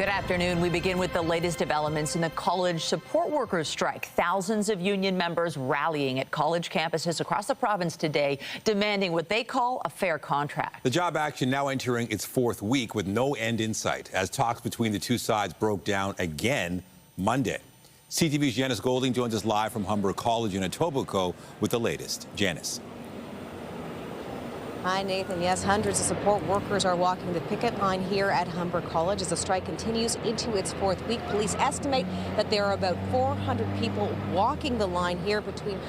Good afternoon. We begin with the latest developments in the college support workers strike. Thousands of union members rallying at college campuses across the province today, demanding what they call a fair contract. The job action now entering its fourth week with no end in sight as talks between the two sides broke down again Monday. CTV's Janice Golding joins us live from Humber College in Etobicoke with the latest. Janice. Hi, Nathan. Yes, hundreds of support workers are walking the picket line here at Humber College as the strike continues into its fourth week. Police estimate that there are about 400 people walking the line here between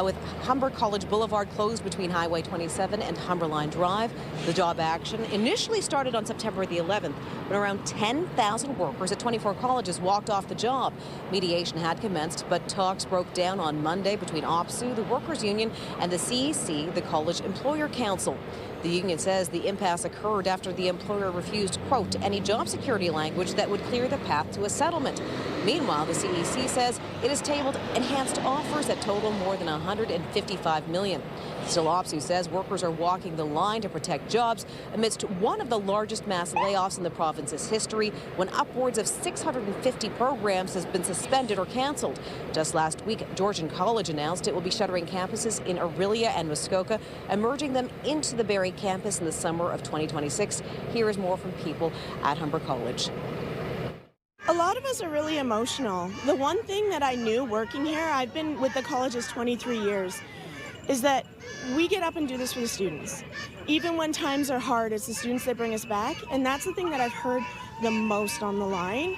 with Humber College Boulevard closed between Highway 27 and Humberline Drive. The job action initially started on September the 11th when around 10,000 workers at 24 colleges walked off the job. Mediation had commenced, but talks broke down on Monday between OPSU, the Workers' Union, and the CEC, the College Employer Council. The union says the impasse occurred after the employer refused, quote, any job security language that would clear the path to a settlement. Meanwhile, the CEC says it has tabled enhanced offers that total more than $155 million. Still, OPSU says workers are walking the line to protect jobs amidst one of the largest mass layoffs in the province's history, when upwards of 650 programs has been suspended or cancelled. Just last week, Georgian College announced it will be shuttering campuses in Orillia and Muskoka and merging them into the Barrie campus in the summer of 2026. Here is more from people at Humber College. A lot of us are really emotional. The one thing that I knew working here, I've been with the colleges 23 years, is that we get up and do this for the students. Even when times are hard, it's the students that bring us back, and that's the thing that I've heard the most on the line,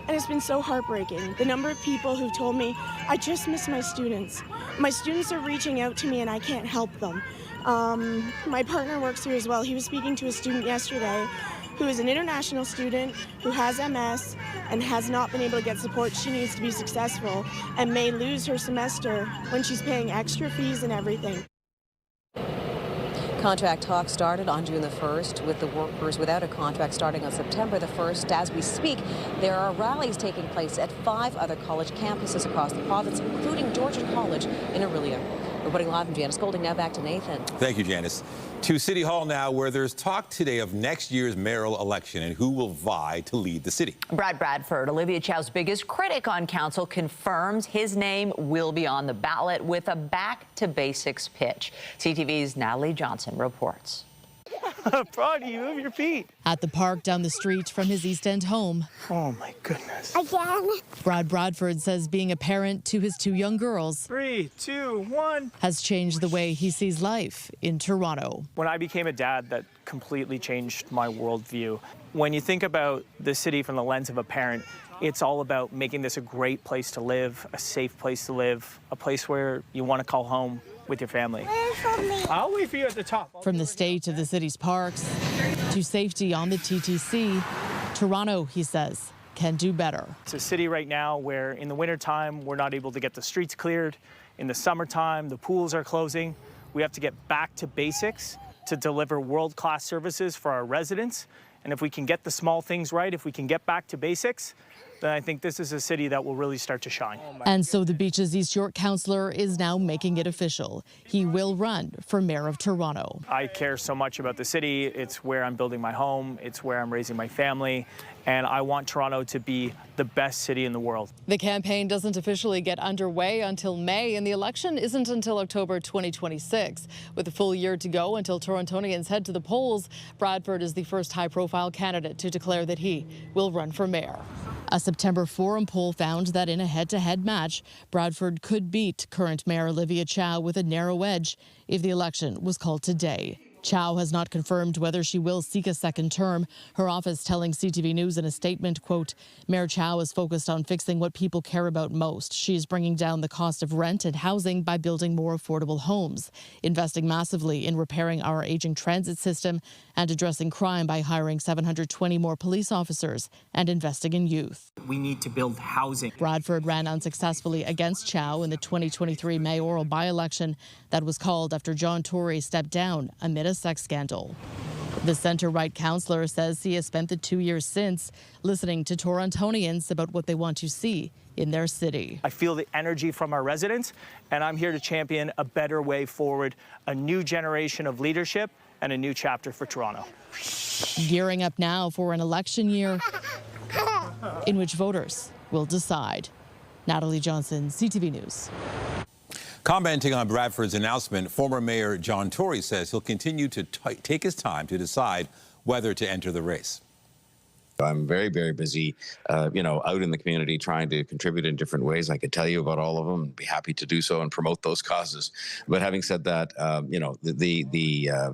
and it's been so heartbreaking. The number of people who've told me, I just miss my students. My students are reaching out to me and I can't help them. My partner works here as well. He was speaking to a student yesterday who is an international student who has MS and has not been able to get support she needs to be successful and may lose her semester when she's paying extra fees and everything. Contract talks started on June the 1st, with the workers without a contract starting on September the 1st. As we speak, there are rallies taking place at 5 other college campuses across the province, including Georgian College in Orillia. Reporting live from Janice Golding. Now back to Nathan. Thank you, Janice. To City Hall now, where there's talk today of next year's mayoral election and who will vie to lead the city. Brad Bradford, Olivia Chow's biggest critic on council, confirms his name will be on the ballot with a back-to-basics pitch. CTV's Natalie Johnson reports. Proud of you. Move your feet. At the park down the street from his East End home. Oh, my goodness. Again. Brad Bradford says being a parent to his 2 young girls 3, 2, 1. has changed the way he sees life in Toronto. When I became a dad, that completely changed my worldview. When you think about the city from the lens of a parent, it's all about making this a great place to live, a safe place to live, a place where you want to call home with your family. I'll wait for you at the top. From the state of the city's parks to safety on the TTC, Toronto, he says, can do better. It's a city right now where in the wintertime, we're not able to get the streets cleared. In the summertime, the pools are closing. We have to get back to basics to deliver world-class services for our residents. And if we can get the small things right, if we can get back to basics, then I think this is a city that will really start to shine. And so the Beach's East York councillor is now making it official. He will run for mayor of Toronto. I care so much about the city. It's where I'm building my home. It's where I'm raising my family. And I want Toronto to be the best city in the world. The campaign doesn't officially get underway until May, and the election isn't until October 2026. With a full year to go until Torontonians head to the polls, Bradford is the first high-profile candidate to declare that he will run for mayor. A September Forum poll found that in a head-to-head match, Bradford could beat current Mayor Olivia Chow with a narrow edge if the election was called today. Chow has not confirmed whether she will seek a second term. Her office telling CTV News in a statement, quote, Mayor Chow is focused on fixing what people care about most. She is bringing down the cost of rent and housing by building more affordable homes, investing massively in repairing our aging transit system, and addressing crime by hiring 720 more police officers and investing in youth. We need to build housing. Bradford ran unsuccessfully against Chow in the 2023 mayoral by-election that was called after John Tory stepped down amid a sex scandal. The centre-right councillor says he has spent the 2 years since listening to Torontonians about what they want to see in their city. I feel the energy from our residents, and I'm here to champion a better way forward, a new generation of leadership and a new chapter for Toronto. Gearing up now for an election year in which voters will decide. Natalie Johnson, CTV News. Commenting on Bradford's announcement, former Mayor John Tory says he'll continue to take his time to decide whether to enter the race. I'm very, very busy, out in the community trying to contribute in different ways. I could tell you about all of them and be happy to do so and promote those causes. But having said that,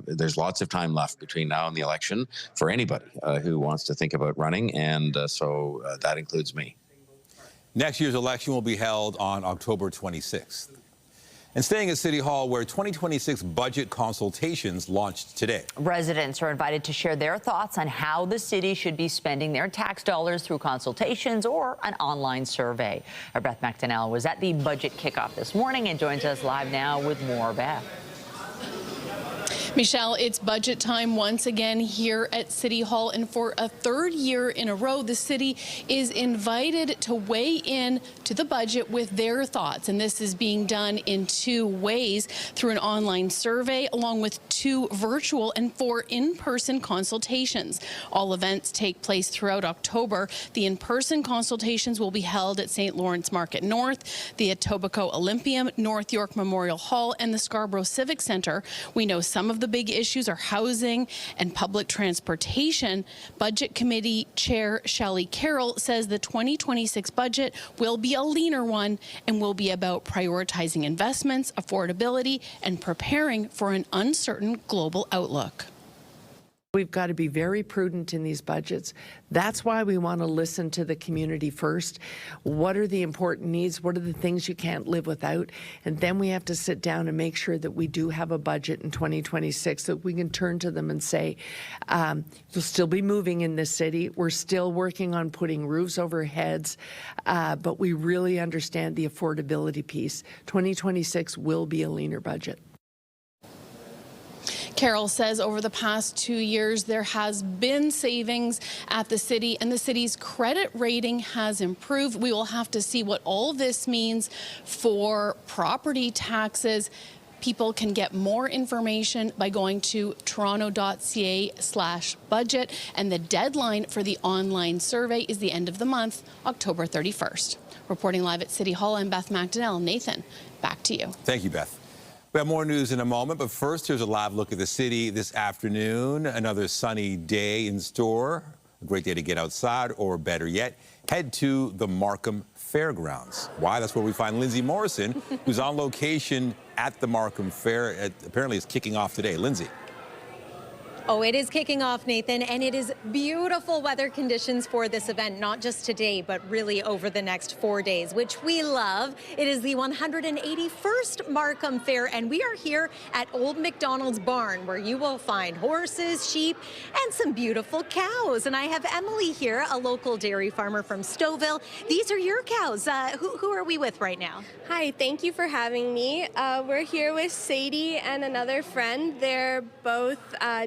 there's lots of time left between now and the election for anybody who wants to think about running, and so that includes me. Next year's election will be held on October 26th. And staying at City Hall, where 2026 budget consultations launched today. Residents are invited to share their thoughts on how the city should be spending their tax dollars through consultations or an online survey. Our Beth Macdonell was at the budget kickoff this morning and joins us live now with more. Beth. Michelle, it's budget time once again here at City Hall, and for a third year in a row, the city is invited to weigh in to the budget with their thoughts, and this is being done in two ways, through an online survey along with 2 virtual and 4 in-person consultations. All events take place throughout October. The in-person consultations will be held at St. Lawrence Market North, the Etobicoke Olympium, North York Memorial Hall, and the Scarborough Civic Centre. We know some of the big issues are housing and public transportation. Budget Committee Chair Shelley Carroll says the 2026 budget will be a leaner one and will be about prioritizing investments, affordability, and preparing for an uncertain global outlook. We've got to be very prudent in these budgets. That's why we want to listen to the community first. What are the important needs? What are the things you can't live without? And then we have to sit down and make sure that we do have a budget in 2026 that we can turn to them and say, we'll still be moving in this city. We're still working on putting roofs over heads, but we really understand the affordability piece. 2026 will be a leaner budget. Carroll says over the past 2 years, there has been savings at the city and the city's credit rating has improved. We will have to see what all this means for property taxes. People can get more information by going to toronto.ca/budget, and the deadline for the online survey is the end of the month, October 31st. Reporting live at City Hall, I'm Beth Macdonell. Nathan, back to you. Thank you, Beth. We have more news in a moment, but first, here's a live look at the city this afternoon. Another sunny day in store. A great day to get outside, or better yet, head to the Markham Fairgrounds. Why? That's where we find Lindsay Morrison, who's on location at the Markham Fair. Apparently, it's kicking off today. Lindsay. Oh, it is kicking off, Nathan, and it is beautiful weather conditions for this event, not just today, but really over the next 4 days, which we love. It is the 181st Markham Fair, and we are here at Old McDonald's Barn, where you will find horses, sheep, and some beautiful cows. And I have Emily here, a local dairy farmer from Stouffville. These are your cows. Who are we with right now? Hi, thank you for having me. We're here with Sadie and another friend. They're both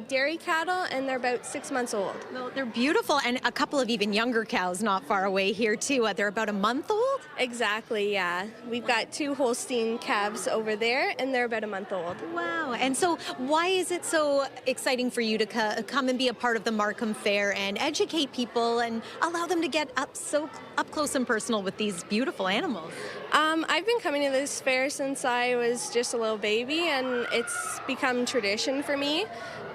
dairy cattle, and they're about 6 months old. Well, they're beautiful, and a couple of even younger cows not far away here too. They're about a month old? Exactly, yeah. We've got 2 Holstein calves over there, and they're about a month old. Wow. And so why is it so exciting for you to come and be a part of the Markham Fair and educate people and allow them to get up close and personal with these beautiful animals? I've been coming to this fair since I was just a little baby, and it's become tradition for me.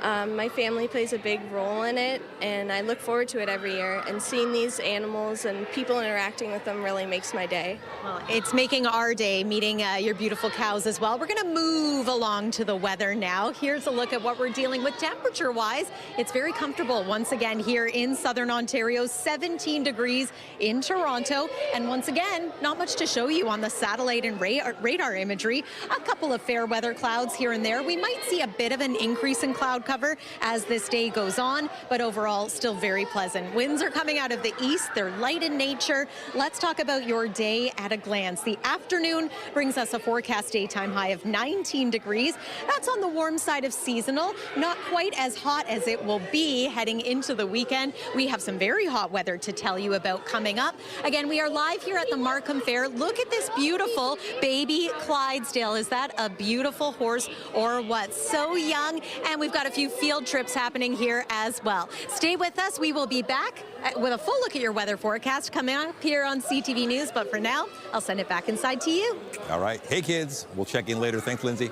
My family plays a big role in it, and I look forward to it every year. And seeing these animals and people interacting with them really makes my day. Well, it's making our day, meeting your beautiful cows as well. We're going to move along to the weather now. Here's a look at what we're dealing with temperature-wise. It's very comfortable once again here in southern Ontario, 17 degrees in Toronto. And once again, not much to show you on the satellite and radar imagery. A couple of fair weather clouds here and there. We might see a bit of an increase in cloud cover as this day goes on, but overall still very pleasant. Winds are coming out of the east. They're light in nature. Let's talk about your day at a glance. The afternoon brings us a forecast daytime high of 19 degrees. That's on the warm side of seasonal, not quite as hot as it will be heading into the weekend. We have some very hot weather to tell you about coming up. Again, we are live here at the Markham Fair. Look at this this beautiful baby Clydesdale. Is that a beautiful horse or what? So young, and we've got a few field trips happening here as well. Stay with us. We will be back with a full look at your weather forecast coming up here on CTV News. But for now, I'll send it back inside to you. All right. Hey, kids. We'll check in later. Thanks, Lindsay.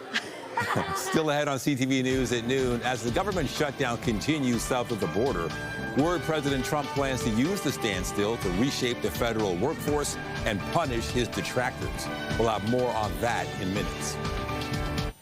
Still ahead on CTV News at noon. As the government shutdown continues south of the border, word President Trump plans to use the standstill to reshape the federal workforce and punish his detractors. We'll have more on that in minutes.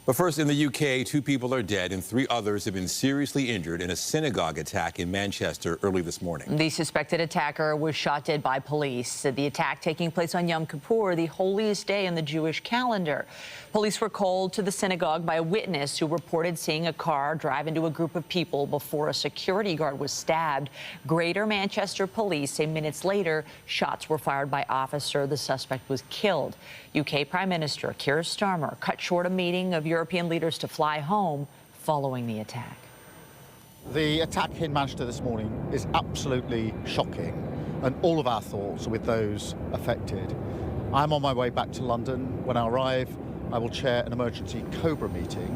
But first, in the UK, 2 people are dead and 3 others have been seriously injured in a synagogue attack in Manchester early this morning. The suspected attacker was shot dead by police. The attack taking place on Yom Kippur, the holiest day in the Jewish calendar. Police were called to the synagogue by a witness who reported seeing a car drive into a group of people before a security guard was stabbed. Greater Manchester police say minutes later, shots were fired by officer. The suspect was killed. UK Prime Minister Keir Starmer cut short a meeting of European leaders to fly home following the attack. The attack in Manchester this morning is absolutely shocking, and all of our thoughts are with those affected. I'm on my way back to London. When I arrive, I will chair an emergency COBRA meeting.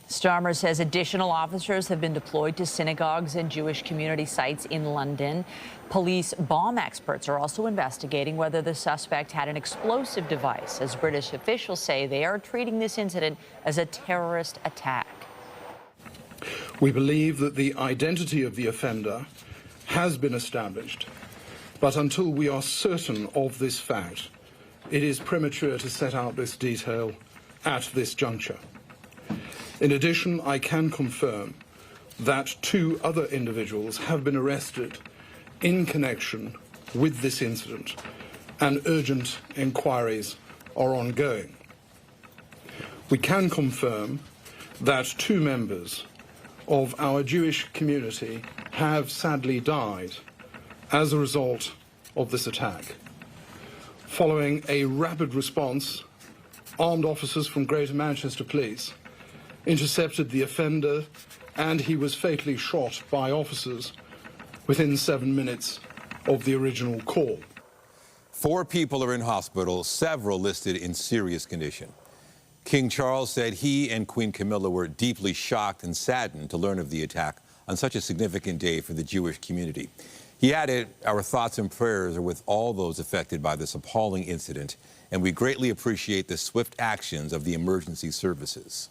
Starmer says additional officers have been deployed to synagogues and Jewish community sites in London. Police bomb experts are also investigating whether the suspect had an explosive device, as British officials say they are treating this incident as a terrorist attack. We believe that the identity of the offender has been established, but until we are certain of this fact, it is premature to set out this detail at this juncture. In addition, I can confirm that 2 other individuals have been arrested in connection with this incident, and urgent inquiries are ongoing. We can confirm that 2 members of our Jewish community have sadly died as a result of this attack. Following a rapid response, armed officers from Greater Manchester Police intercepted the offender, and he was fatally shot by officers within 7 minutes of the original call. 4 people are in hospital, several listed in serious condition. King Charles said he and Queen Camilla were deeply shocked and saddened to learn of the attack on such a significant day for the Jewish community. He added, "Our thoughts and prayers are with all those affected by this appalling incident, and we greatly appreciate the swift actions of the emergency services."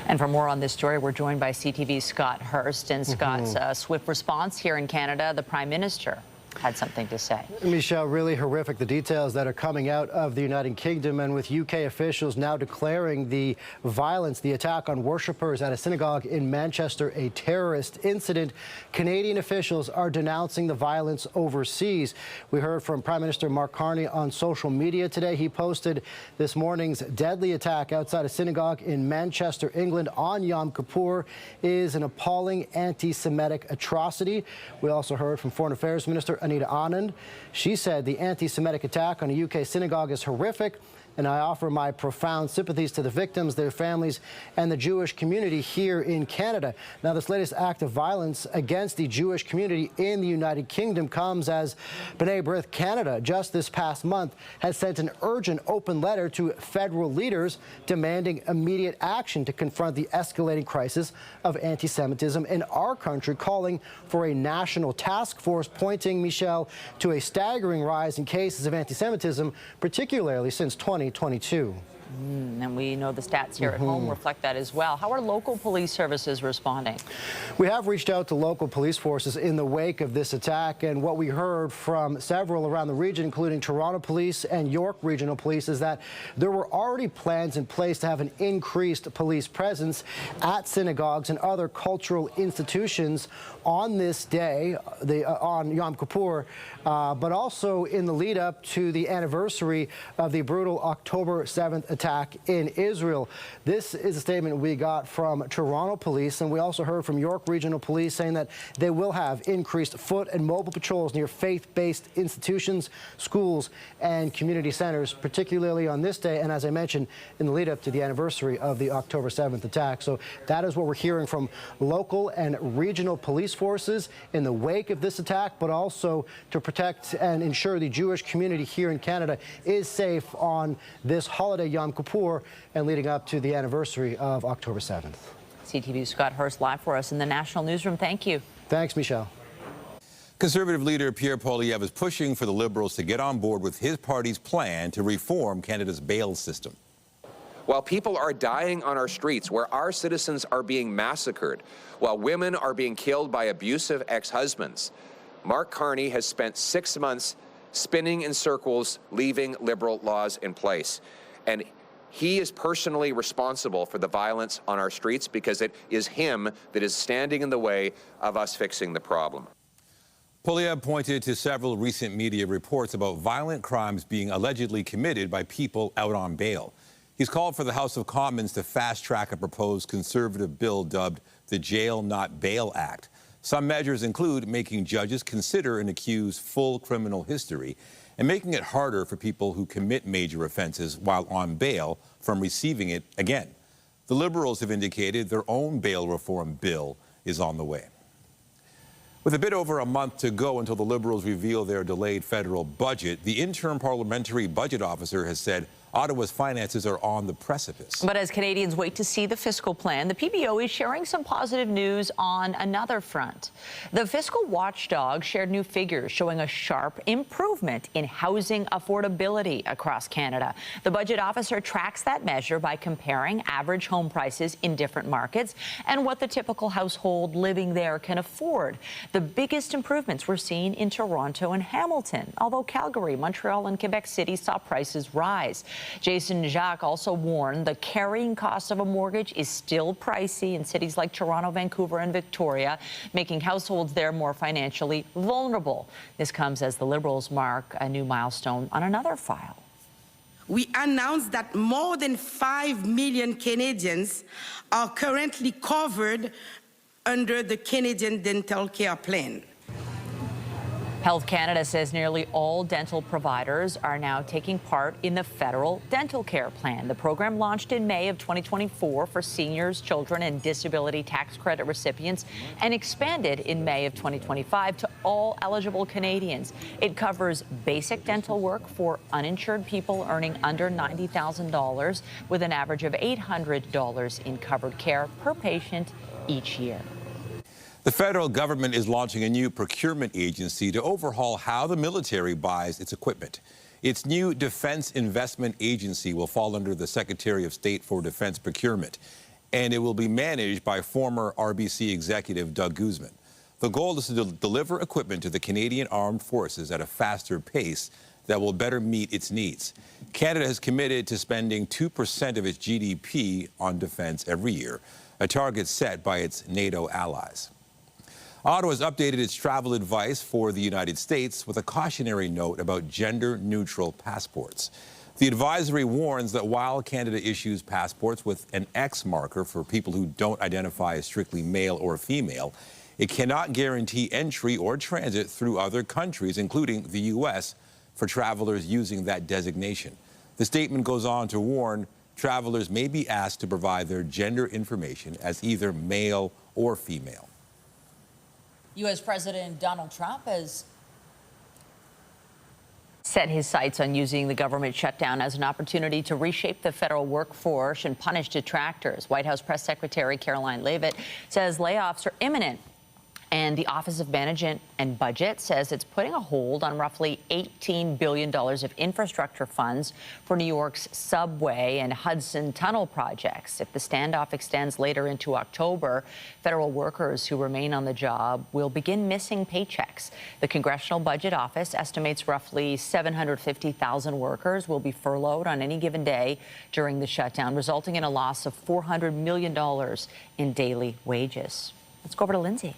And for more on this story, we're joined by CTV's Scott Hurst. And Scott's swift response here in Canada, the Prime Minister had something to say. Michelle, really horrific, the details that are coming out of the United Kingdom, and with UK officials now declaring the violence, the attack on worshippers at a synagogue in Manchester a terrorist incident. Canadian officials are denouncing the violence overseas. We heard from Prime Minister Mark Carney on social media today. He posted this morning's deadly attack outside a synagogue in Manchester, England on Yom Kippur is an appalling anti-Semitic atrocity. We also heard from Foreign Affairs Minister Anita Anand. She said the anti-Semitic attack on a UK synagogue is horrific, and I offer my profound sympathies to the victims, their families, and the Jewish community here in Canada. Now, this latest act of violence against the Jewish community in the United Kingdom comes as B'nai B'rith Canada just this past month has sent an urgent open letter to federal leaders demanding immediate action to confront the escalating crisis of anti-Semitism in our country, calling for a national task force, pointing, Michelle, to a staggering rise in cases of anti-Semitism, particularly since 2022. And we know the stats here at home reflect that as well. How are local police services responding? We have reached out to local police forces in the wake of this attack, and what we heard from several around the region, including Toronto Police and York Regional Police, is that there were already plans in place to have an increased police presence at synagogues and other cultural institutions on this day, on Yom Kippur, but also in the lead up to the anniversary of the brutal October 7th attack in Israel. This is a statement we got from Toronto Police, and we also heard from York Regional Police saying that they will have increased foot and mobile patrols near faith-based institutions, schools, and community centers, particularly on this day, and as I mentioned, in the lead-up to the anniversary of the October 7th attack. So that is what we're hearing from local and regional police forces in the wake of this attack, but also to protect and ensure the Jewish community here in Canada is safe on this holiday Yom Kippur and leading up to the anniversary of October 7th. CTV's Scott Hurst live for us in the National Newsroom. Thank you. Thanks, Michelle. Conservative leader Pierre Poilievre is pushing for the Liberals to get on board with his party's plan to reform Canada's bail system. While people are dying on our streets, where our citizens are being massacred, while women are being killed by abusive ex-husbands, Mark Carney has spent 6 months spinning in circles, leaving Liberal laws in place. And he is personally responsible for the violence on our streets because it is him that is standing in the way of us fixing the problem. Poilievre pointed to several recent media reports about violent crimes being allegedly committed by people out on bail. He's called for the House of Commons to fast-track a proposed Conservative bill dubbed the Jail Not Bail Act. Some measures include making judges consider an accused's full criminal history and making it harder for people who commit major offenses while on bail from receiving it again. The Liberals have indicated their own bail reform bill is on the way. With a bit over a month to go until the Liberals reveal their delayed federal budget, the interim parliamentary budget officer has said Ottawa's finances are on the precipice. But as Canadians wait to see the fiscal plan, the PBO is sharing some positive news on another front. The fiscal watchdog shared new figures showing a sharp improvement in housing affordability across Canada. The budget officer tracks that measure by comparing average home prices in different markets and what the typical household living there can afford. The biggest improvements were seen in Toronto and Hamilton, although Calgary, Montreal, and Quebec City saw prices rise. Jason Jacques also warned the carrying cost of a mortgage is still pricey in cities like Toronto, Vancouver, and Victoria, making households there more financially vulnerable. This comes as the Liberals mark a new milestone on another file. We announced that more than 5 million Canadians are currently covered under the Canadian Dental Care Plan. Health Canada says nearly all dental providers are now taking part in the federal dental care plan. The program launched in May of 2024 for seniors, children, and disability tax credit recipients and expanded in May of 2025 to all eligible Canadians. It covers basic dental work for uninsured people earning under $90,000 with an average of $800 in covered care per patient each year. The federal government is launching a new procurement agency to overhaul how the military buys its equipment. Its new Defense Investment Agency will fall under the Secretary of State for Defense Procurement, and it will be managed by former RBC executive Doug Guzman. The goal is to deliver equipment to the Canadian Armed Forces at a faster pace that will better meet its needs. Canada has committed to spending 2% of its GDP on defense every year, a target set by its NATO allies. Ottawa has updated its travel advice for the United States with a cautionary note about gender-neutral passports. The advisory warns that while Canada issues passports with an X marker for people who don't identify as strictly male or female, it cannot guarantee entry or transit through other countries, including the U.S., for travelers using that designation. The statement goes on to warn travelers may be asked to provide their gender information as either male or female. U.S. President Donald Trump has set his sights on using the government shutdown as an opportunity to reshape the federal workforce and punish detractors. White House Press Secretary Caroline Leavitt says layoffs are imminent. And the Office of Management and Budget says it's putting a hold on roughly $18 billion of infrastructure funds for New York's subway and Hudson Tunnel projects. If the standoff extends later into October, federal workers who remain on the job will begin missing paychecks. The Congressional Budget Office estimates roughly 750,000 workers will be furloughed on any given day during the shutdown, resulting in a loss of $400 million in daily wages. Let's go over to Lindsay.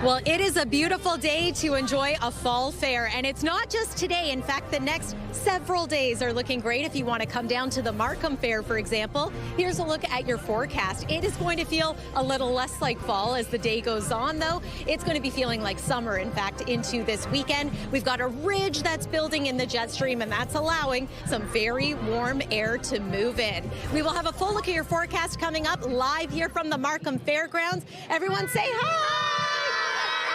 Well, it is a beautiful day to enjoy a fall fair, and it's not just today. In fact, the next several days are looking great if you want to come down to the Markham Fair, for example. Here's a look at your forecast. It is going to feel a little less like fall as the day goes on, though. It's going to be feeling like summer, in fact, into this weekend. We've got a ridge that's building in the jet stream, and that's allowing some very warm air to move in. We will have a full look at your forecast coming up live here from the Markham Fairgrounds. Everyone say hi!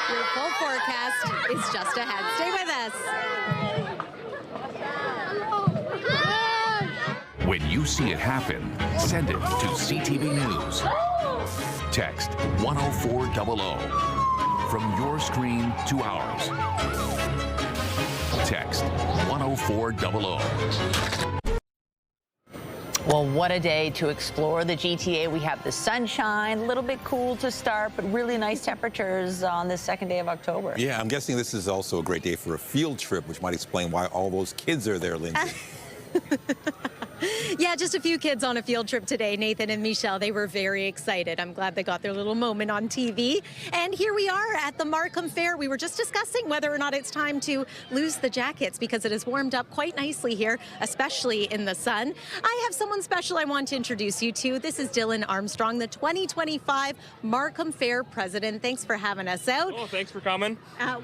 Your full forecast is just ahead. Stay with us. When you see it happen, send it to CTV News. Text 10400 from your screen to ours. Text 10400. Well, what a day to explore the GTA. We have the sunshine, a little bit cool to start, but really nice temperatures on this second day of October. Yeah, I'm guessing this is also a great day for a field trip, which might explain why all those kids are there, Lindsay. Yeah, just a few kids on a field trip today. Nathan and Michelle, they were very excited. I'm glad they got their little moment on TV. And here we are at the Markham Fair. We were just discussing whether or not it's time to lose the jackets because it has warmed up quite nicely here, especially in the sun. I have someone special I want to introduce you to. This is Dylan Armstrong, the 2025 Markham Fair president. Thanks for having us out. Oh, thanks for coming.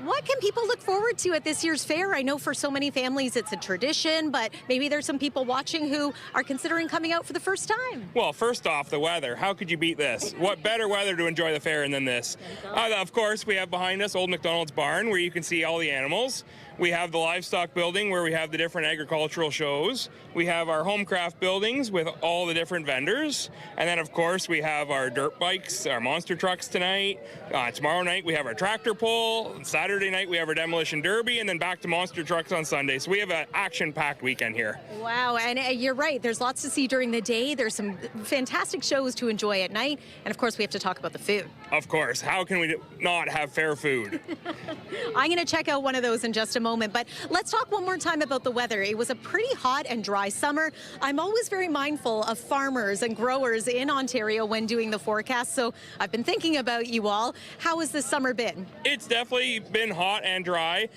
What can people look forward to at this year's fair? I know for so many families it's a tradition, but maybe there's some people watching who are considering coming out for the first time. Well, first off, the weather. How could you beat this? What better weather to enjoy the fair than this? Of course, we have behind us Old McDonald's barn where you can see all the animals. We have the livestock building where we have the different agricultural shows. We have our homecraft buildings with all the different vendors. And then, of course, we have our dirt bikes, our monster trucks tonight. Tomorrow night, we have our tractor pull. Saturday night, we have our demolition derby. And then back to monster trucks on Sunday. So we have an action-packed weekend here. Wow, and you're right. There's lots to see during the day. There's some fantastic shows to enjoy at night. And, of course, we have to talk about the food. Of course. How can we not have fair food? I'm going to check out one of those in just a moment, but let's talk one more time about the weather. It was a pretty hot and dry summer. I'm always very mindful of farmers and growers in Ontario when doing the forecast, so I've been thinking about you all. How has this summer been? It's definitely been hot and dry.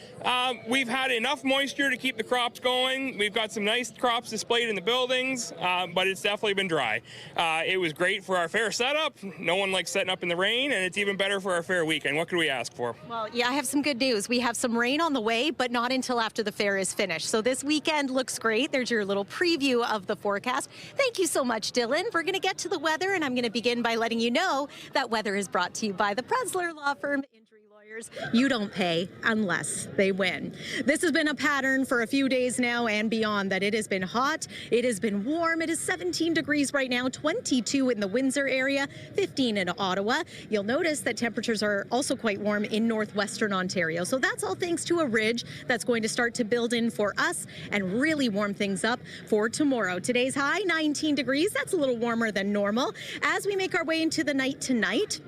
We've had enough moisture to keep the crops going. We've got some nice crops displayed in the buildings, but it's definitely been dry. It was great for our fair setup. No one likes setting up in the rain, and it's even better for our fair weekend. What could we ask for? Well, yeah, I have some good news. We have some rain on the way, but not until after the fair is finished. So this weekend looks great. There's your little preview of the forecast. Thank you so much, Dylan. We're going to get to the weather, and I'm going to begin by letting you know that weather is brought to you by the Presler Law Firm. You don't pay unless they win. This has been a pattern for a few days now and beyond, that it has been hot, it has been warm. It is 17 degrees right now, 22 in the Windsor area, 15 in Ottawa. You'll notice that temperatures are also quite warm in northwestern Ontario. So that's all thanks to a ridge that's going to start to build in for us and really warm things up for tomorrow. Today's high, 19 degrees. That's a little warmer than normal. As we make our way into the night tonight,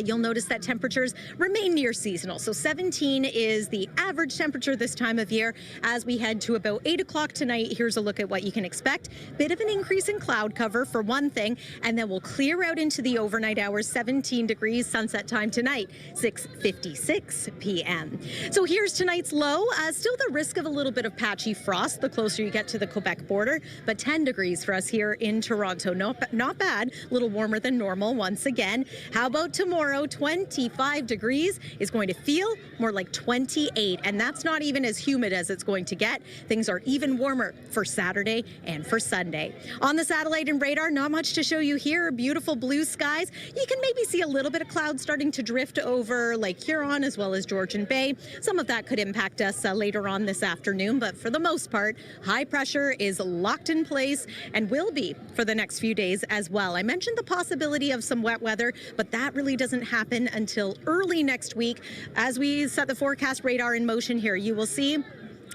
you'll notice that temperatures remain near seasonal. So 17 is the average temperature this time of year. As we head to about 8 o'clock tonight, here's a look at what you can expect. Bit of an increase in cloud cover for one thing, and then we'll clear out into the overnight hours, 17 degrees, sunset time tonight, 6:56 p.m. So here's tonight's low. Still the risk of a little bit of patchy frost the closer you get to the Quebec border, but 10 degrees for us here in Toronto. Not bad, a little warmer than normal once again. How about tomorrow? 25 degrees is going to feel more like 28, and that's not even as humid as it's going to get. Things are even warmer for Saturday and for Sunday. On the satellite and radar, not much to show you here. Beautiful blue skies. You can maybe see a little bit of clouds starting to drift over Lake Huron as well as Georgian Bay. Some of that could impact us later on this afternoon, but for the most part, high pressure is locked in place and will be for the next few days as well. I mentioned the possibility of some wet weather, but that really doesn't happen until early next week. As we set the forecast radar in motion here, you will see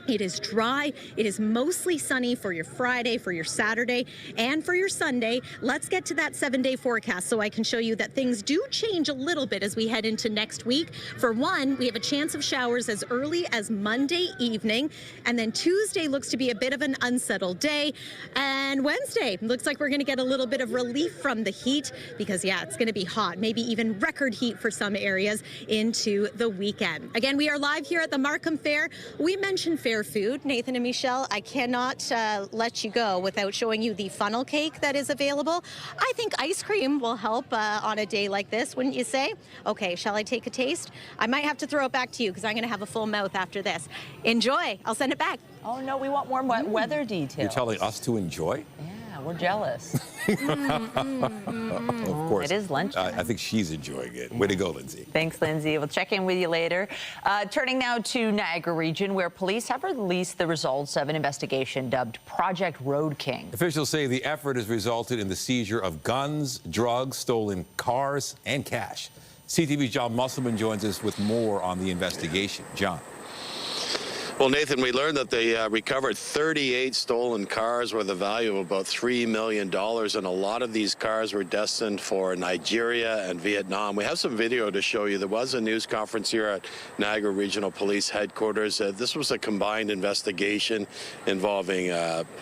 It is dry. It is mostly sunny for your Friday, for your Saturday, and for your Sunday. Let's get to that 7-day forecast so I can show you that things do change a little bit as we head into next week. For one, we have a chance of showers as early as Monday evening, and then Tuesday looks to be a bit of an unsettled day, and Wednesday looks like we're going to get a little bit of relief from the heat because, yeah, it's going to be hot, maybe even record heat for some areas into the weekend. Again, we are live here at the Markham Fair. We mentioned fair food. Nathan and Michelle, I cannot let you go without showing you the funnel cake that is available. I think ice cream will help on a day like this, wouldn't you say? Okay, shall I take a taste? I might have to throw it back to you because I'm going to have a full mouth after this. Enjoy. I'll send it back. Oh, no, we want more weather details. You're telling us to enjoy? Yeah, we're jealous. Of course. It is lunch. I think she's enjoying it. Way to go, Lindsay. Thanks, Lindsay. We'll check in with you later. Turning now to Niagara region, where police have released the results of an investigation dubbed Project Road King. Officials say the effort has resulted in the seizure of guns, drugs, stolen cars, and cash. CTV's John Musselman joins us with more on the investigation. John. Well, Nathan, we learned that they recovered 38 stolen cars with a value of about $3 million, and a lot of these cars were destined for Nigeria and Vietnam. We have some video to show you. There was a news conference here at Niagara Regional Police Headquarters. This was a combined investigation involving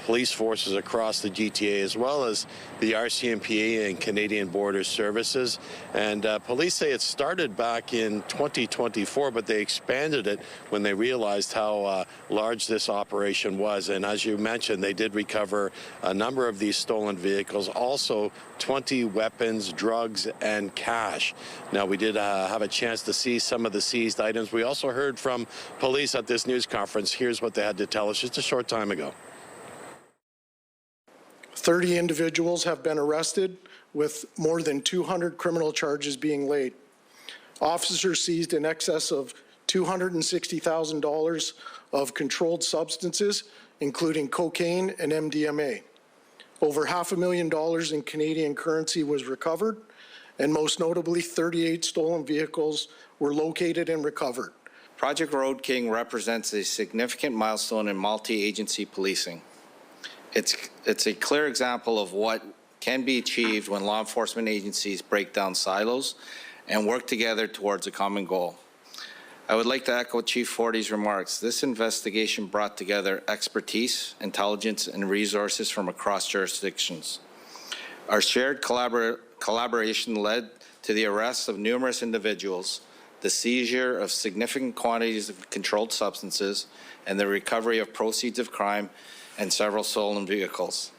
police forces across the GTA, as well as the RCMP and Canadian Border Services. And police say it started back in 2024, but they expanded it when they realized how large this operation was. And as you mentioned, they did recover a number of these stolen vehicles, also 20 weapons, drugs, and cash. Now, we did have a chance to see some of the seized items. We also heard from police at this news conference. Here's what they had to tell us just a short time ago. 30 individuals have been arrested, with more than 200 criminal charges being laid. Officers seized in excess of $260,000 of controlled substances, including cocaine and MDMA. Over $500,000 in Canadian currency was recovered, and most notably, 38 stolen vehicles were located and recovered. Project Road King represents a significant milestone in multi-agency policing. It's a clear example of what can be achieved when law enforcement agencies break down silos and work together towards a common goal. I would like to echo Chief Forty's remarks. This investigation brought together expertise, intelligence, and resources from across jurisdictions. Our shared collaboration led to the arrest of numerous individuals, the seizure of significant quantities of controlled substances, and the recovery of proceeds of crime and several stolen vehicles.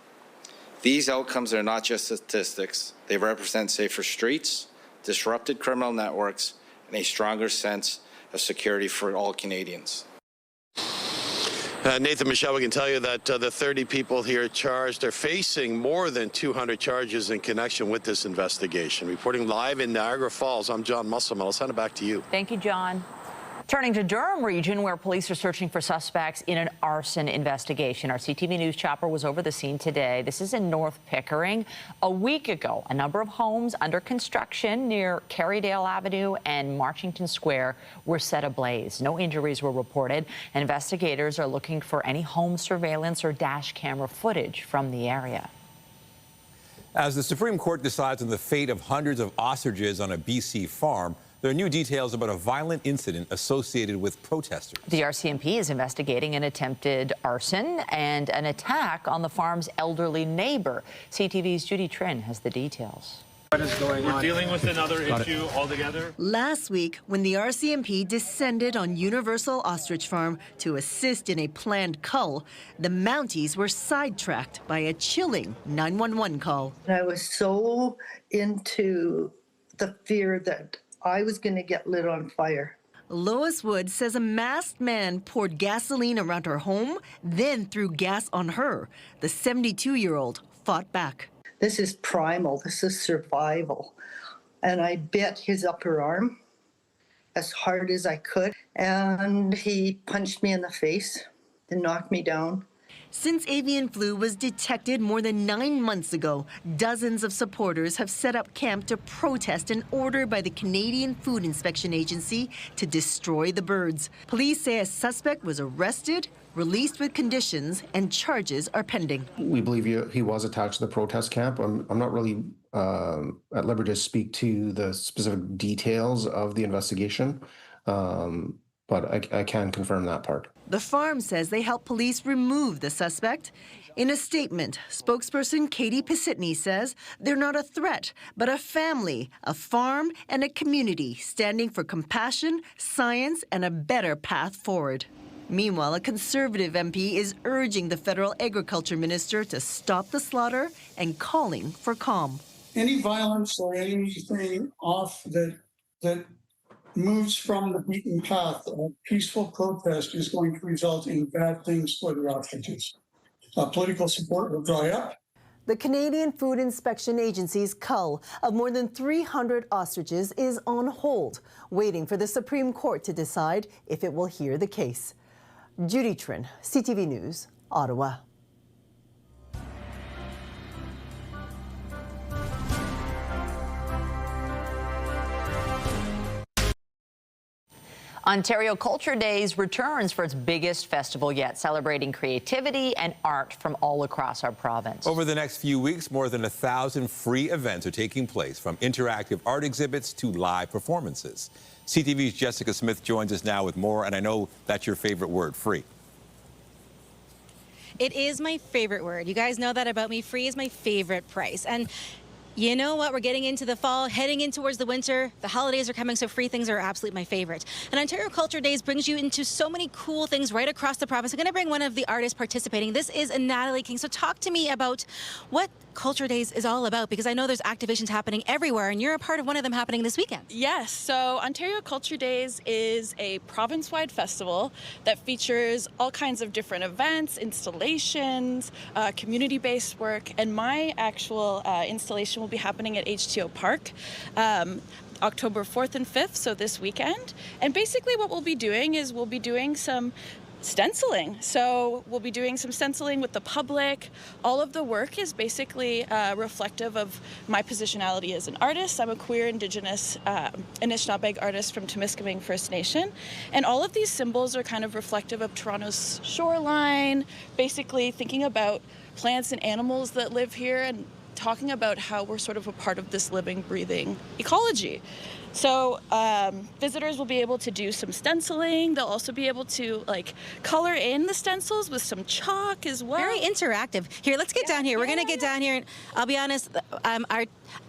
These outcomes are not just statistics. They represent safer streets, disrupted criminal networks, and a stronger sense of security for all Canadians. Nathan, Michelle, we can tell you that the 30 people here charged are facing more than 200 charges in connection with this investigation. Reporting live in Niagara Falls, I'm John Musselman. I'll send it back to you. Thank you, John. Turning to Durham region, where police are searching for suspects in an arson investigation. Our CTV News chopper was over the scene today. This is in North Pickering. A week ago, a number of homes under construction near Kerrydale Avenue and Marchington Square were set ablaze. No injuries were reported. Investigators are looking for any home surveillance or dash camera footage from the area. As the Supreme Court decides on the fate of hundreds of ostriches on a BC farm, there are new details about a violent incident associated with protesters. The RCMP is investigating an attempted arson and an attack on the farm's elderly neighbor. CTV's Judy Trin has the details. What is going on? We're dealing with another issue altogether. Last week, when the RCMP descended on Universal Ostrich Farm to assist in a planned cull, the Mounties were sidetracked by a chilling 911 call. I was so into the fear that I was going to get lit on fire. Lois Wood says a masked man poured gasoline around her home, then threw gas on her. The 72-year-old fought back. This is primal. This is survival. And I bit his upper arm as hard as I could, and he punched me in the face and knocked me down. Since avian flu was detected more than 9 months ago, dozens of supporters have set up camp to protest an order by the Canadian Food Inspection Agency to destroy the birds. Police say a suspect was arrested released with conditions, and charges are pending. We believe he was attached to the protest camp. I'm not really at liberty to speak to the specific details of the investigation, but I can confirm that part. The farm says they helped police remove the suspect. In a statement, spokesperson Katie Pisitny says they're not a threat, but a family, a farm, and a community standing for compassion, science, and a better path forward. Meanwhile, a Conservative MP is urging the federal agriculture minister to stop the slaughter and calling for calm. Any violence or anything off that moves from the beaten path of peaceful protest is going to result in bad things for the ostriches. Political support will dry up. The Canadian Food Inspection Agency's cull of more than 300 ostriches is on hold, waiting for the Supreme Court to decide if it will hear the case. Judy Trin, CTV News, Ottawa. Ontario Culture Days returns for its biggest festival yet, celebrating creativity and art from all across our province. Over the next few weeks, more than 1,000 free events are taking place, from interactive art exhibits to live performances. CTV's Jessica Smith joins us now with more, and I know that's your favorite word, free. It is my favorite word. You guys know that about me. Free is my favorite price. And you know what? We're getting into the fall, heading in towards the winter. The holidays are coming, so free things are absolutely my favorite. And Ontario Culture Days brings you into so many cool things right across the province. I'm going to bring one of the artists participating. This is Natalie King. So talk to me about what Culture Days is all about, because I know there's activations happening everywhere, and you're a part of one of them happening this weekend. Yes, so Ontario Culture Days is a province-wide festival that features all kinds of different events, installations, community-based work, and my actual installation will be happening at H2O Park. October 4th and 5th, so this weekend. And basically what we'll be doing is we'll be doing some stenciling. So we'll be doing some stenciling with the public. All of the work is basically reflective of my positionality as an artist. I'm a queer, Indigenous, Anishinaabe artist from Temiskaming First Nation. And all of these symbols are kind of reflective of Toronto's shoreline, basically thinking about plants and animals that live here and talking about how we're sort of a part of this living, breathing ecology. So visitors will be able to do some stenciling. They'll also be able to color in the stencils with some chalk as well. Very interactive. Here, let's get down here. We're gonna get down here. And I'll be honest, I'm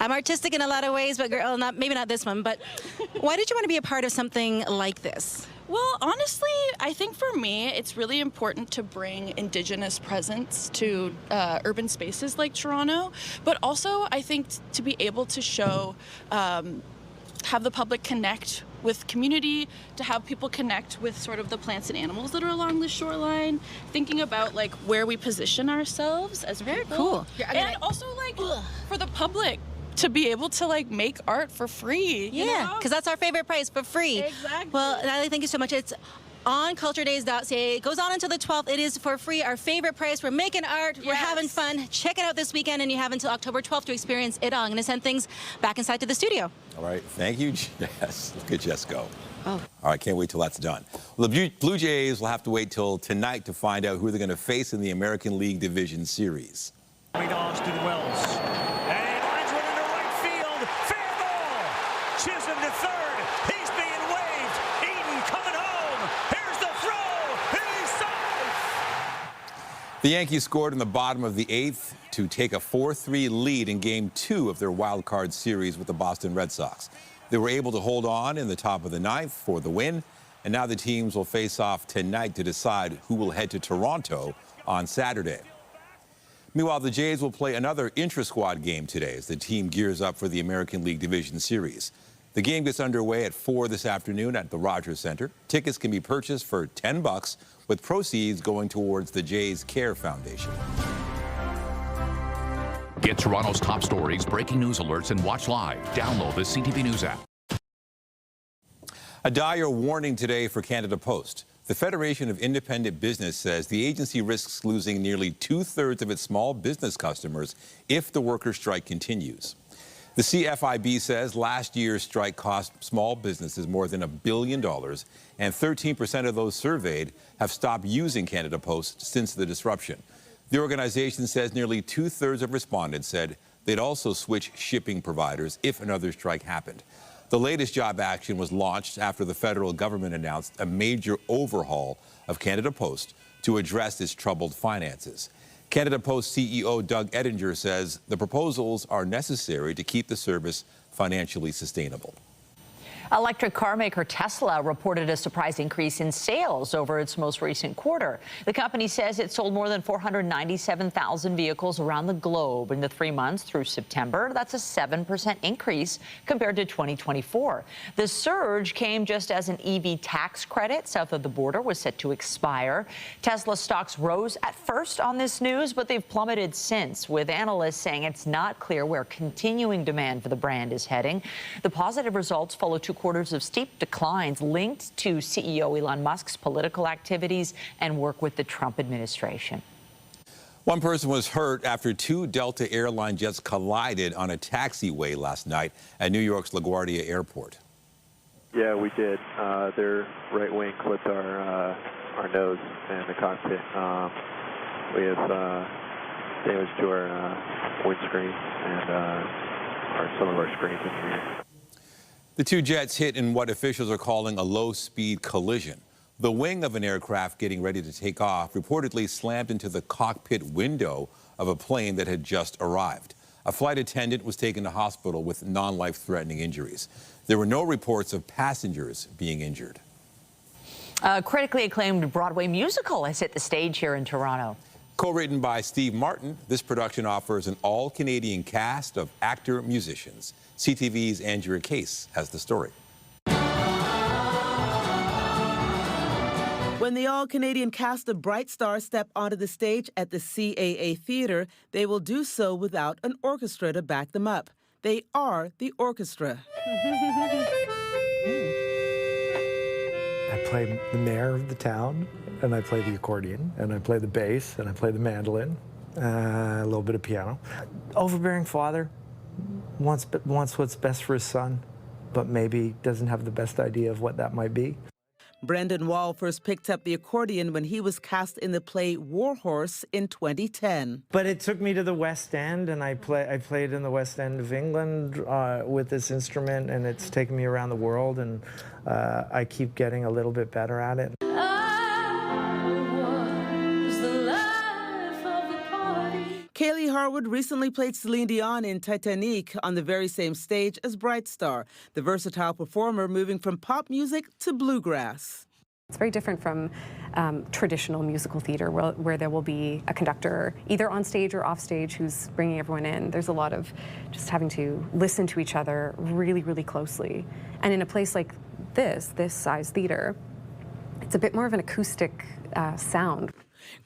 artistic in a lot of ways, but girl, maybe not this one. But why did you want to be a part of something like this? Well, honestly, I think for me, it's really important to bring Indigenous presence to urban spaces like Toronto, but also I think to be able to show, have the public connect with community, to have people connect with sort of the plants and animals that are along the shoreline, thinking about where we position ourselves as very people. Cool. And also for the public to be able to make art for free. Yeah, because that's our favorite price, for free. Exactly. Well, Natalie, thank you so much. It's on culturedays.ca. It goes on until the 12th. It is for free, our favorite price. We're making art. Yes. We're having fun. Check it out this weekend, and you have until October 12th to experience it all. I'm going to send things back inside to the studio. All right. Thank you, Jess. Look at Jess go. Oh. All right. Can't wait till that's done. Well, the Blue Jays will have to wait till tonight to find out who they're going to face in the American League Division Series. Austin Wells. And lines one into right field. Fair ball. Chisholm to third. He's being waved. Eden coming home. Here's the throw. He's safe. The Yankees scored in the bottom of the 8th to take a 4-3 lead in Game 2 of their wild card series with the Boston Red Sox. They were able to hold on in the top of the 9th for the win, and now the teams will face off tonight to decide who will head to Toronto on Saturday. Meanwhile, the Jays will play another intra-squad game today as the team gears up for the American League Division Series. The game gets underway at 4 this afternoon at the Rogers Centre. Tickets can be purchased for $10, with proceeds going towards the Jays Care Foundation. Get Toronto's top stories, breaking news alerts, and watch live. Download the CTV News app. A dire warning today for Canada Post. The Federation of Independent Business says the agency risks losing nearly 2/3 of its small business customers if the workers' strike continues. The CFIB says last year's strike cost small businesses more than $1 billion, and 13% of those surveyed have stopped using Canada Post since the disruption. The organization says nearly 2/3 of respondents said they'd also switch shipping providers if another strike happened. The latest job action was launched after the federal government announced a major overhaul of Canada Post to address its troubled finances. Canada Post CEO Doug Ettinger says the proposals are necessary to keep the service financially sustainable. Electric car maker Tesla reported a surprise increase in sales over its most recent quarter. The company says it sold more than 497,000 vehicles around the globe in the 3 months through September. That's a 7% increase compared to 2024. The surge came just as an EV tax credit south of the border was set to expire. Tesla stocks rose at first on this news, but they've plummeted since, with analysts saying it's not clear where continuing demand for the brand is heading. The positive results follow 2 quarters of steep declines linked to CEO Elon Musk's political activities and work with the Trump administration. One person was hurt after 2 Delta airline jets collided on a taxiway last night at New York's LaGuardia Airport. Yeah, we did. Their right wing clipped our nose in the cockpit. We have damage to our windscreen and some of our screens in here. The 2 jets hit in what officials are calling a low-speed collision. The wing of an aircraft getting ready to take off reportedly slammed into the cockpit window of a plane that had just arrived. A flight attendant was taken to hospital with non-life-threatening injuries. There were no reports of passengers being injured. A critically acclaimed Broadway musical has hit the stage here in Toronto. Co-written by Steve Martin, this production offers an all-Canadian cast of actor-musicians. CTV's Andrea Case has the story. When the all-Canadian cast of Bright Stars step onto the stage at the CAA Theatre, they will do so without an orchestra to back them up. They are the orchestra. I play the mayor of the town, and I play the accordion, and I play the bass, and I play the mandolin, a little bit of piano. Overbearing father. Wants what's best for his son, but maybe doesn't have the best idea of what that might be. Brendan Wall first picked up the accordion when he was cast in the play Warhorse in 2010. But it took me to the West End, and I played in the West End of England with this instrument, and it's taken me around the world, and I keep getting a little bit better at it. Kaylee Harwood recently played Celine Dion in Titanic on the very same stage as Bright Star, the versatile performer moving from pop music to bluegrass. It's very different from traditional musical theater where there will be a conductor either on stage or off stage who's bringing everyone in. There's a lot of just having to listen to each other really, really closely. And in a place like this size theater, it's a bit more of an acoustic sound.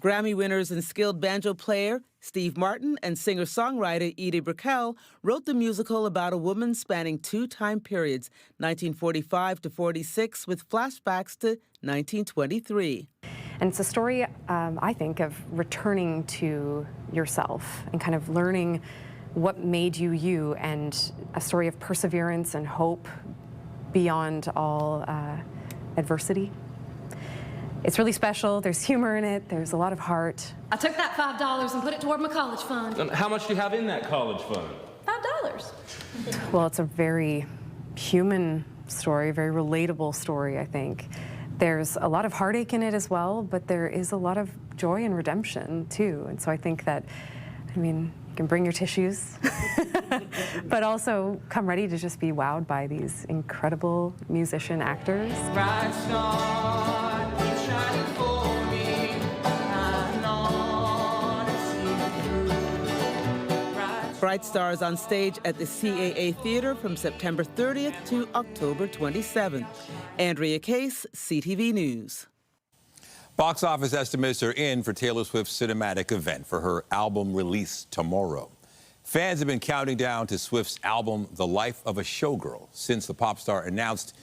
Grammy winners and skilled banjo player Steve Martin and singer-songwriter Edie Brickell wrote the musical about a woman spanning 2 time periods, 1945 to 46, with flashbacks to 1923. And it's a story, I think, of returning to yourself and kind of learning what made you you, and a story of perseverance and hope beyond all adversity. It's really special. There's humor in it. There's a lot of heart. I took that $5 and put it toward my college fund. And how much do you have in that college fund? $5. Well, it's a very human story, very relatable story, I think. There's a lot of heartache in it as well, but there is a lot of joy and redemption, too. And so I think that, you can bring your tissues, but also come ready to just be wowed by these incredible musician actors. Bright star, keep shining for me. I know to see through. Bright Stars on stage at the CAA Theatre from September 30th to October 27th. Andrea Case, CTV News. Box office estimates are in for Taylor Swift's cinematic event for her album release tomorrow. Fans have been counting down to Swift's album, The Life of a Showgirl, since the pop star announced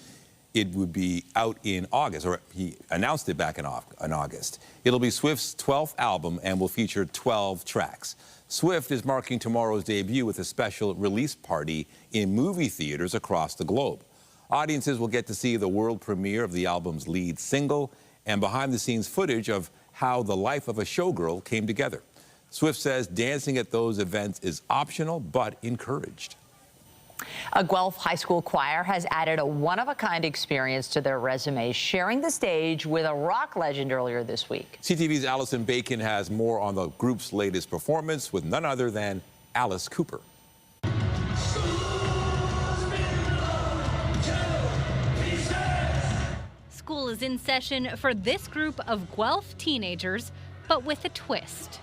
it would be out in August, or he announced it back in August. It'll be Swift's 12th album and will feature 12 tracks. Swift is marking tomorrow's debut with a special release party in movie theaters across the globe. Audiences will get to see the world premiere of the album's lead single and behind-the-scenes footage of how the life of a showgirl came together. Swift says dancing at those events is optional but encouraged. A Guelph High School choir has added a one-of-a-kind experience to their resume, sharing the stage with a rock legend earlier this week. CTV's Allison Bacon has more on the group's latest performance with none other than Alice Cooper. School is in session for this group of Guelph teenagers, but with a twist.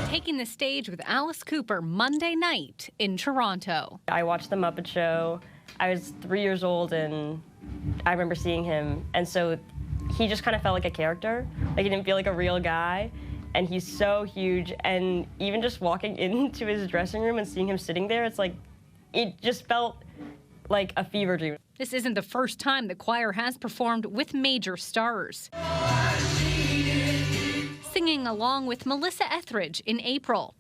Taking the stage with Alice Cooper Monday night in Toronto. I watched The Muppet Show. I was 3 years old and I remember seeing him. And so he just kind of felt like a character. Like he didn't feel like a real guy. And he's so huge. And even just walking into his dressing room and seeing him sitting there, it's like, it just felt like a fever dream. This isn't the first time the choir has performed with major stars. Singing along with Melissa Etheridge in April.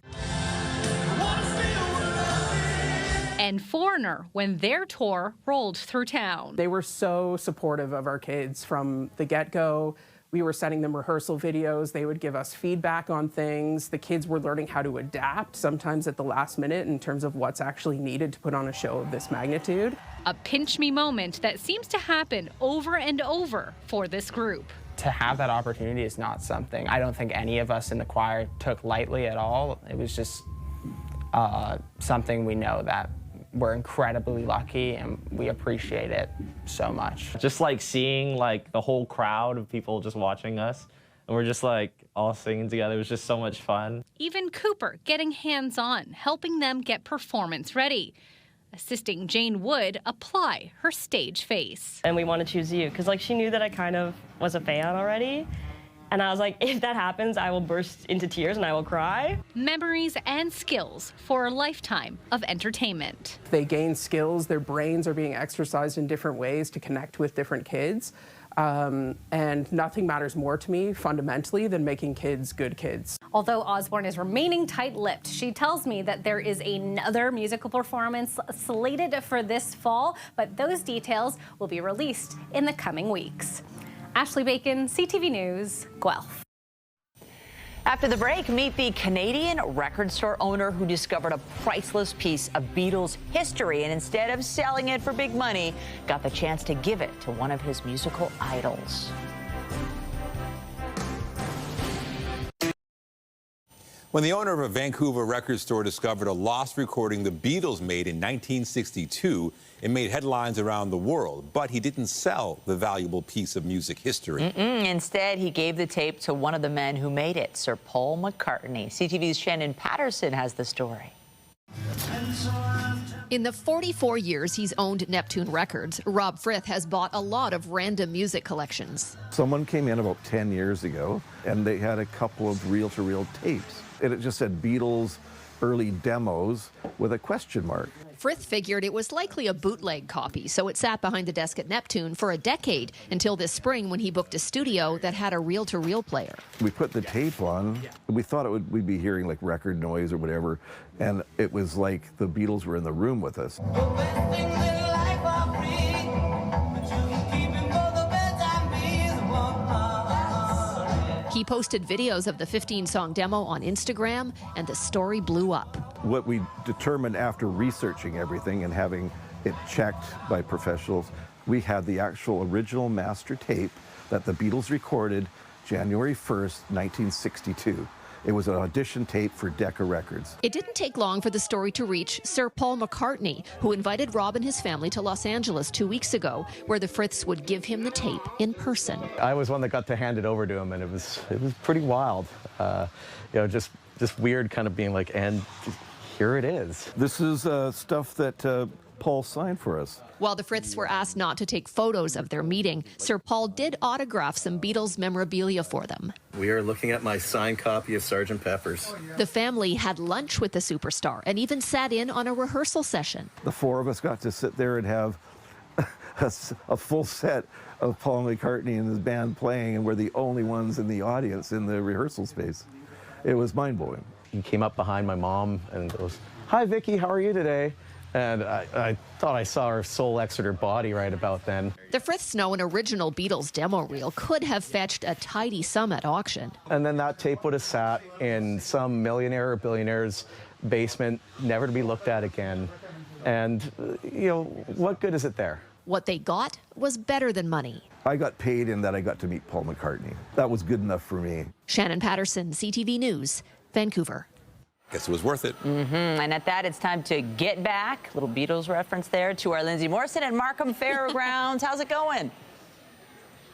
And Foreigner when their tour rolled through town. They were so supportive of our kids from the get-go. We were sending them rehearsal videos. They would give us feedback on things. The kids were learning how to adapt, sometimes at the last minute, in terms of what's actually needed to put on a show of this magnitude. A pinch me moment that seems to happen over and over for this group. To have that opportunity is not something I don't think any of us in the choir took lightly at all. It was just something we know that we're incredibly lucky and we appreciate it so much. Just like seeing like the whole crowd of people just watching us and we're just like all singing together. It was just so much fun. Even Cooper getting hands-on, helping them get performance ready. Assisting Jane Wood apply her stage face. And we want to choose you because like she knew that I kind of was a fan already. And I was like, if that happens, I will burst into tears and I will cry. Memories and skills for a lifetime of entertainment. They gain skills, their brains are being exercised in different ways to connect with different kids. And nothing matters more to me fundamentally than making kids good kids. Although Osborne is remaining tight-lipped, she tells me that there is another musical performance slated for this fall, but those details will be released in the coming weeks. Ashley Bacon, CTV News, Guelph. After the break, meet the Canadian record store owner who discovered a priceless piece of Beatles history and instead of selling it for big money, got the chance to give it to one of his musical idols. When the owner of a Vancouver record store discovered a lost recording the Beatles made in 1962, it made headlines around the world, but he didn't sell the valuable piece of music history. Instead, he gave the tape to one of the men who made it, Sir Paul McCartney. CTV's Shannon Patterson has the story. In the 44 years he's owned Neptune Records, Rob Frith has bought a lot of random music collections. Someone came in about 10 years ago, and they had a couple of reel-to-reel tapes. And it just said Beatles early demos with a question mark. Frith figured it was likely a bootleg copy, so it sat behind the desk at Neptune for a decade until this spring when he booked a studio that had a reel-to-reel player. We put the tape on. We thought we'd be hearing like record noise or whatever, and it was like the Beatles were in the room with us. He posted videos of the 15-song demo on Instagram, and the story blew up. What we determined after researching everything and having it checked by professionals, we had the actual original master tape that the Beatles recorded January 1st, 1962. It was an audition tape for Decca Records. It didn't take long for the story to reach Sir Paul McCartney, who invited Rob and his family to Los Angeles 2 weeks ago, where the Friths would give him the tape in person. I was one that got to hand it over to him, and it was pretty wild. Just weird, kind of being like, and here it is. This is stuff that Paul signed for us. While the Friths were asked not to take photos of their meeting, Sir Paul did autograph some Beatles memorabilia for them. We are looking at my signed copy of Sgt. Pepper's. The family had lunch with the superstar and even sat in on a rehearsal session. The four of us got to sit there and have a full set of Paul McCartney and his band playing, and we're the only ones in the audience in the rehearsal space. It was mind-blowing. He came up behind my mom and goes, "Hi, Vicky, how are you today?" And I thought I saw her soul exit her body right about then. The Friths know an original Beatles demo reel could have fetched a tidy sum at auction. And then that tape would have sat in some millionaire or billionaire's basement, never to be looked at again. And, you know, what good is it there? What they got was better than money. I got paid in that I got to meet Paul McCartney. That was good enough for me. Shannon Patterson, CTV News, Vancouver. Guess it was worth it. And at that, it's time to get back, little Beatles reference there, to our Lindsay Morrison at Markham Fairgrounds. How's it going?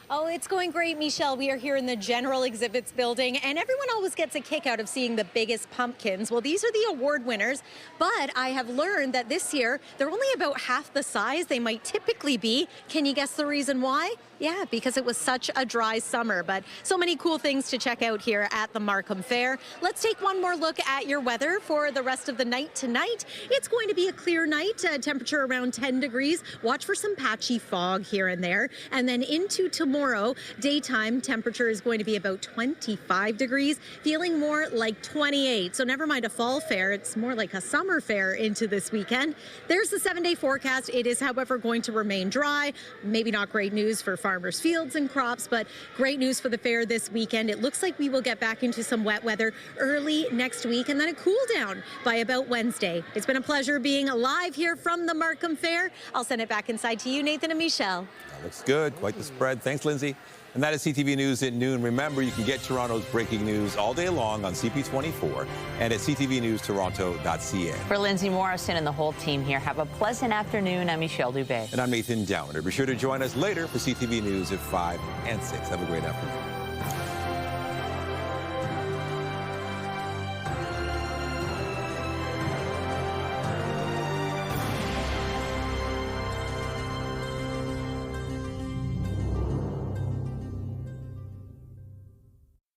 Oh, it's going great, Michelle. We are here in the General Exhibits building, and everyone always gets a kick out of seeing the biggest pumpkins. Well, these are the award winners, but I have learned that this year they're only about half the size they might typically be. Can you guess the reason why? Yeah, because it was such a dry summer, but so many cool things to check out here at the Markham Fair. Let's take one more look at your weather for the rest of the night tonight. It's going to be a clear night, temperature around 10 degrees. Watch for some patchy fog here and there. And then into tomorrow, daytime temperature is going to be about 25 degrees, feeling more like 28. So never mind a fall fair, it's more like a summer fair into this weekend. There's the 7-day forecast. It is, however, going to remain dry. Maybe not great news for farmers' fields and crops, but great news for the fair this weekend. It looks like we will get back into some wet weather early next week and then a cool down by about Wednesday. It's been a pleasure being live here from the Markham Fair. I'll send it back inside to you, Nathan and Michelle. That looks good. Quite the spread. Thanks, Lindsay. And that is CTV News at noon. Remember, you can get Toronto's breaking news all day long on CP24 and at ctvnewstoronto.ca. For Lindsay Morrison and the whole team here, have a pleasant afternoon. I'm Michelle Dubé. And I'm Nathan Downer. Be sure to join us later for CTV News at 5 and 6. Have a great afternoon.